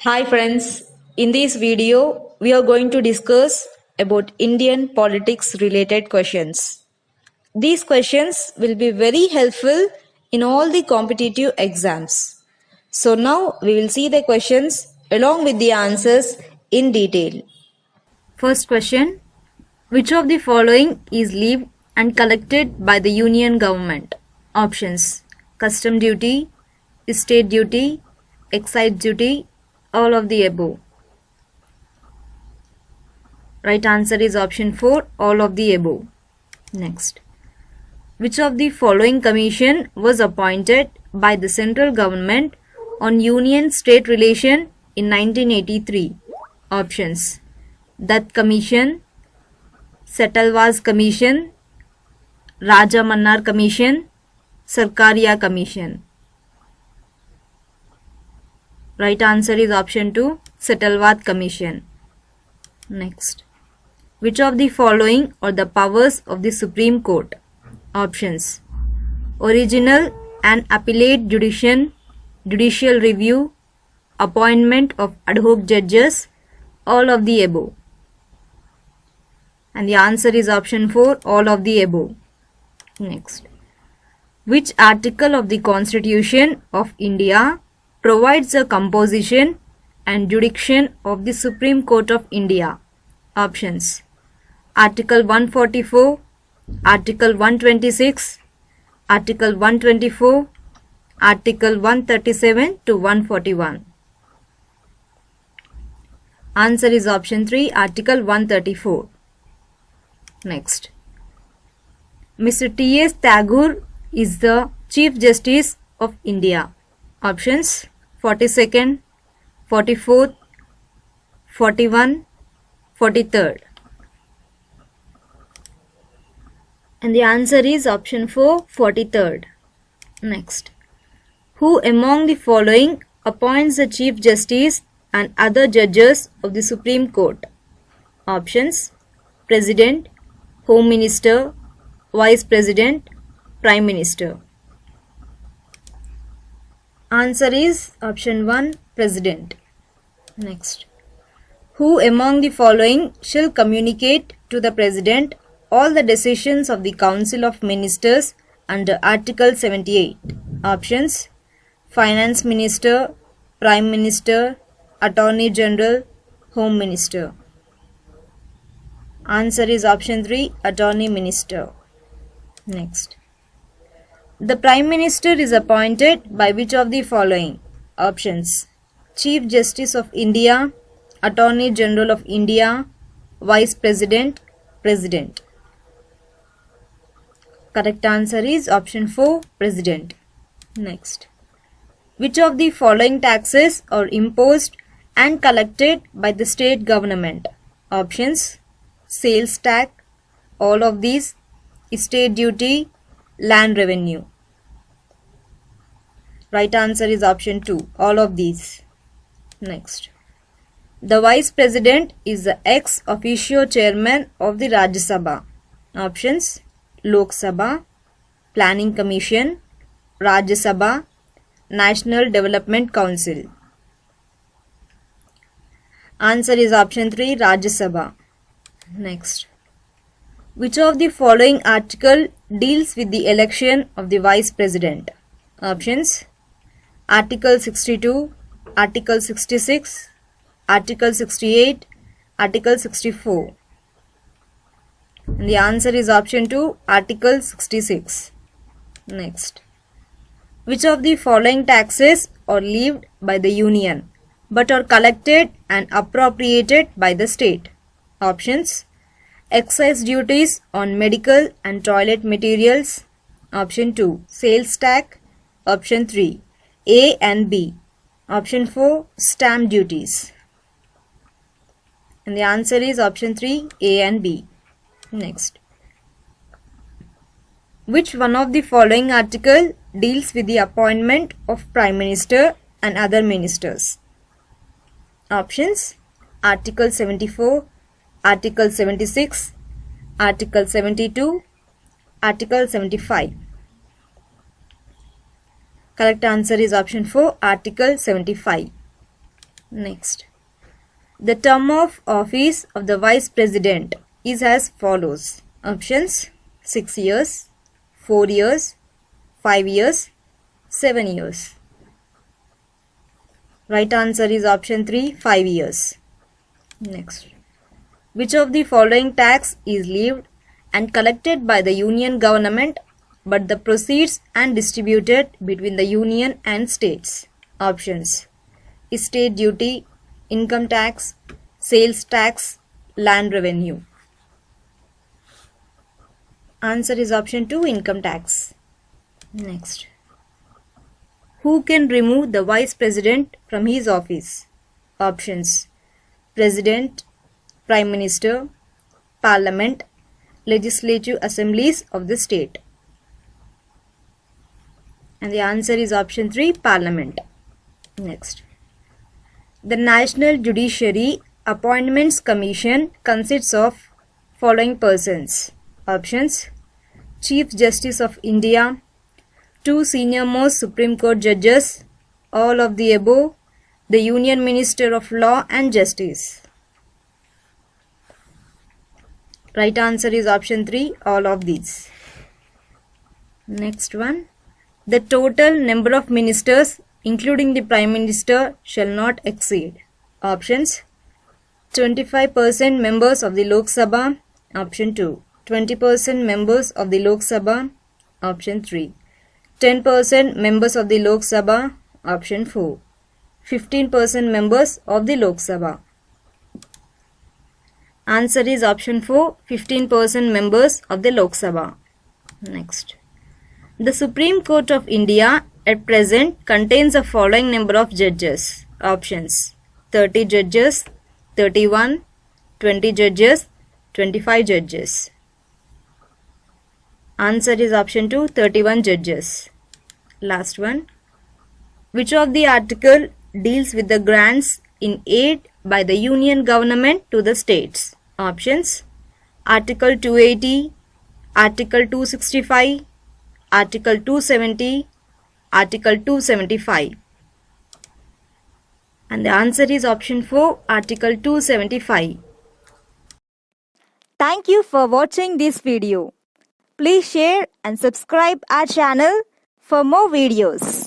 Hi friends, in this video we are going to discuss about Indian politics related questions. These questions will be very helpful in all the competitive exams. So now we will see the questions along with the answers in detail. First question, which of the following is levied and collected by the Union government? Options: custom duty, estate duty, excise duty, all of the above. Right answer is option 4, all of the above. Next, which of the following commission was appointed by the central government on union-state relation in 1983? Options: Dutt Commission, Setalvaz Commission, Raja Mannar Commission, Sarkaria Commission. Right answer is option 2, Setalvad Commission. Next, which of the following are the powers of the Supreme Court? Options: original and appellate judicial review, appointment of ad hoc judges, all of the above. And the answer is option 4, all of the above. Next, which article of the Constitution of India provides the composition and jurisdiction of the Supreme Court of India? Options: Article 144, Article 126, Article 124, Article 137 to 141. Answer is option 3, Article 134. Next, Mr. T.S. Tagore is the Chief Justice of India. Options: 42nd, 44th, 41, 43rd. And the answer is option 4, 43rd. Next, who among the following appoints the Chief Justice and other judges of the Supreme Court? Options: President, Home Minister, Vice President, Prime Minister. Answer is option 1, President. Next, who among the following shall communicate to the President all the decisions of the Council of Ministers under Article 78? Options: Finance Minister, Prime Minister, Attorney General, Home Minister. Answer is option 3, Attorney Minister. Next, the Prime Minister is appointed by which of the following? Options: Chief Justice of India, Attorney General of India, Vice President, President. Correct answer is option 4, President. Next, which of the following taxes are imposed and collected by the state government? Options: Sales tax, all of these, estate duty, land revenue. Right answer is option 2, all of these. Next, the Vice President is the ex officio chairman of the Rajya Sabha. Options: Lok Sabha, Planning Commission, Rajya Sabha, National Development Council. Answer is option 3, Rajya Sabha. Next, which of the following article deals with the election of the Vice President? Options: Article 62, Article 66, Article 68, Article 64. And the answer is option 2, Article 66. Next, which of the following taxes are levied by the Union but are collected and appropriated by the state? Options: Excise duties on medical and toilet materials. Option 2, Sales tax. Option 3, A and B. Option 4, Stamp duties. And the answer is option 3, A and B. Next, which one of the following article deals with the appointment of Prime Minister and other ministers? Options: Article 74, Article 76, Article 72, Article 75. Correct answer is option 4, Article 75. Next. The term of office of the Vice President is as follows. Options: 6 years, 4 years, 5 years, 7 years. Right answer is option 3, 5 years. Next. Which of the following tax is levied and collected by the Union government but the proceeds and distributed between the Union and states? Options: estate duty, income tax, sales tax, land revenue. Answer is option 2, income tax. Next. Who can remove the Vice President from his office? Options: President, Prime Minister, Parliament, legislative assemblies of the state. And the answer is option 3, Parliament. Next. The National Judiciary Appointments Commission consists of following persons. Options: Chief Justice of India, 2 senior-most Supreme Court judges, all of the above, the Union Minister of Law and Justice. Right answer is option 3, all of these. Next one. The total number of ministers, including the Prime Minister, shall not exceed. Options: 25% members of the Lok Sabha, option 2. 20% members of the Lok Sabha, option 3. 10% members of the Lok Sabha, option 4. 15% members of the Lok Sabha. Answer is option 4, 15% members of the Lok Sabha. Next. The Supreme Court of India at present contains the following number of judges. Options: 30 judges, 31, 20 judges, 25 judges. Answer is option 2, 31 judges. Last one. Which of the article deals with the grants in aid by the Union government to the states? Options: Article 280, Article 265, Article 270, Article 275. And the answer is option 4, Article 275. Thank you for watching this video. Please share and subscribe our channel for more videos.